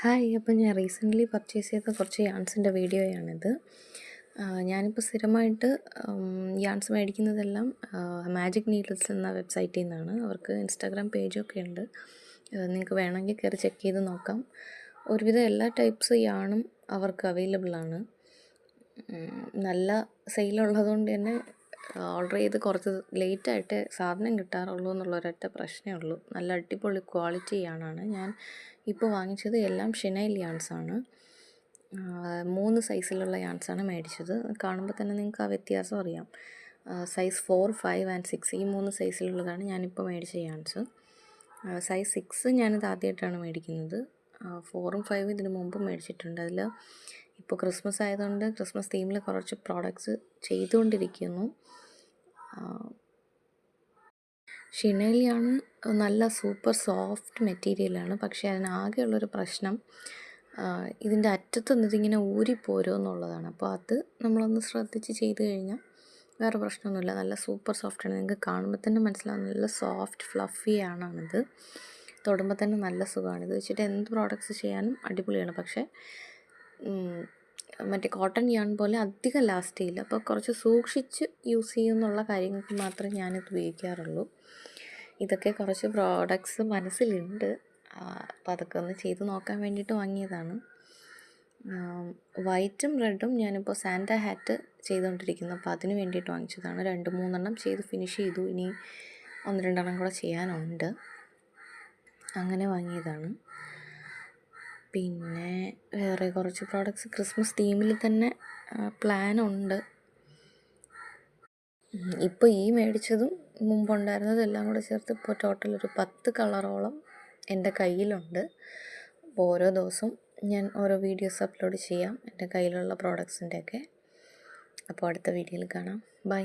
Hi. അപ്പം ഞാൻ recently purchase ചെയ്ത കുറച്ച് യാൺസിൻ്റെ വീഡിയോയാണിത്. ഞാനിപ്പോൾ സ്ഥിരമായിട്ട് യാൺസ് മേടിക്കുന്നതെല്ലാം മാജിക് നീഡിൽസ് എന്ന വെബ്സൈറ്റിൽ നിന്നാണ്. അവർക്ക് ഇൻസ്റ്റാഗ്രാം പേജൊക്കെ ഉണ്ട്. നിങ്ങൾക്ക് വേണമെങ്കിൽ കയറി ചെക്ക് ചെയ്ത് നോക്കാം. ഒരുവിധം എല്ലാ ടൈപ്സ് യാണും അവർക്ക് അവൈലബിളാണ്. നല്ല സെയിലുള്ളതുകൊണ്ട് തന്നെ ഓർഡർ ചെയ്ത് കുറച്ച് ലേറ്റായിട്ടേ സാധനം കിട്ടാറുള്ളൂ എന്നുള്ള ഒരൊറ്റ പ്രശ്നമേ ഉള്ളൂ. നല്ല അടിപൊളി ക്വാളിറ്റി യാണാണ്. ഞാൻ ഇപ്പോൾ വാങ്ങിച്ചത് എല്ലാം ഷിനൈൽ യാൺസാണ്. 3 സൈസിലുള്ള യാൺസാണ് മേടിച്ചത്. കാണുമ്പോൾ തന്നെ നിങ്ങൾക്ക് ആ വ്യത്യാസം അറിയാം. സൈസ് 4, 5 ആൻഡ് 6 ഈ 3 സൈസിലുള്ളതാണ് ഞാനിപ്പോൾ മേടിച്ച യാൺസ്. സൈസ് 6 ഞാനിത് ആദ്യമായിട്ടാണ് മേടിക്കുന്നത്. 4ഉം 5ഉം ഇതിന് മുമ്പ് മേടിച്ചിട്ടുണ്ട്. അതിൽ ഇപ്പോൾ ക്രിസ്മസ് ആയതുകൊണ്ട് ക്രിസ്മസ് തീമിൽ കുറച്ച് പ്രോഡക്ട്സ് ചെയ്തുകൊണ്ടിരിക്കുന്നു. ഷിനൈലാണ് നല്ല സൂപ്പർ സോഫ്റ്റ് മെറ്റീരിയലാണ്. പക്ഷേ അതിനാകെയുള്ളൊരു പ്രശ്നം ഇതിൻ്റെ അറ്റത്തുനിന്ന് ഇതിങ്ങനെ ഊരിപ്പോരും എന്നുള്ളതാണ്. അപ്പോൾ അത് നമ്മളൊന്ന് ശ്രദ്ധിച്ച് ചെയ്ത് കഴിഞ്ഞാൽ വേറെ പ്രശ്നമൊന്നുമില്ല. നല്ല സൂപ്പർ സോഫ്റ്റാണ്. നിങ്ങൾക്ക് കാണുമ്പോൾ തന്നെ മനസ്സിലാവും നല്ല സോഫ്റ്റ് ഫ്ലഫി ആണാണിത്. തൊടുമ്പോൾ തന്നെ നല്ല സുഖമാണ്. ഇത് വെച്ചിട്ട് എന്ത് പ്രോഡക്റ്റ്സ് ചെയ്യാനും അടിപൊളിയാണ്. പക്ഷേ മറ്റേ കോട്ടൺ യാൺ പോലെ അധികം ലാസ്റ്റ് ചെയ്യില്ല. അപ്പോൾ കുറച്ച് സൂക്ഷിച്ച് യൂസ് ചെയ്യുമെന്നുള്ള കാര്യങ്ങൾക്ക് മാത്രമേ ഞാനിത് ഉപയോഗിക്കാറുള്ളൂ. ഇതൊക്കെ കുറച്ച് പ്രോഡക്ട്സ് മനസ്സിലുണ്ട്. അപ്പോൾ അതൊക്കെ ഒന്ന് ചെയ്ത് നോക്കാൻ വേണ്ടിയിട്ട് വാങ്ങിയതാണ്. വൈറ്റും റെഡും ഞാനിപ്പോൾ സാന്റ ഹാറ്റ് ചെയ്തുകൊണ്ടിരിക്കുന്നു. അപ്പോൾ അതിന് വേണ്ടിയിട്ട് വാങ്ങിച്ചതാണ്. 2-3 ചെയ്ത് ഫിനിഷ് ചെയ്തു. ഇനി 1-2 കൂടെ ചെയ്യാനുണ്ട്. അങ്ങനെ വാങ്ങിയതാണ്. പിന്നെ വേറെ കുറച്ച് പ്രോഡക്ട്സ് ക്രിസ്മസ് തീമിൽ തന്നെ പ്ലാനുണ്ട്. ഇപ്പോൾ ഈ മേടിച്ചതും മുമ്പുണ്ടായിരുന്നതും എല്ലാം കൂടെ ചേർത്ത് ഇപ്പോൾ ടോട്ടൽ ഒരു 10 കളറോളം എൻ്റെ കയ്യിലുണ്ട്. അപ്പോൾ ഓരോ ദിവസവും ഞാൻ ഓരോ വീഡിയോസ് അപ്ലോഡ് ചെയ്യാം എൻ്റെ കയ്യിലുള്ള പ്രോഡക്ട്സിൻ്റെയൊക്കെ. അപ്പോൾ അടുത്ത വീഡിയോയിൽ കാണാം. ബൈ.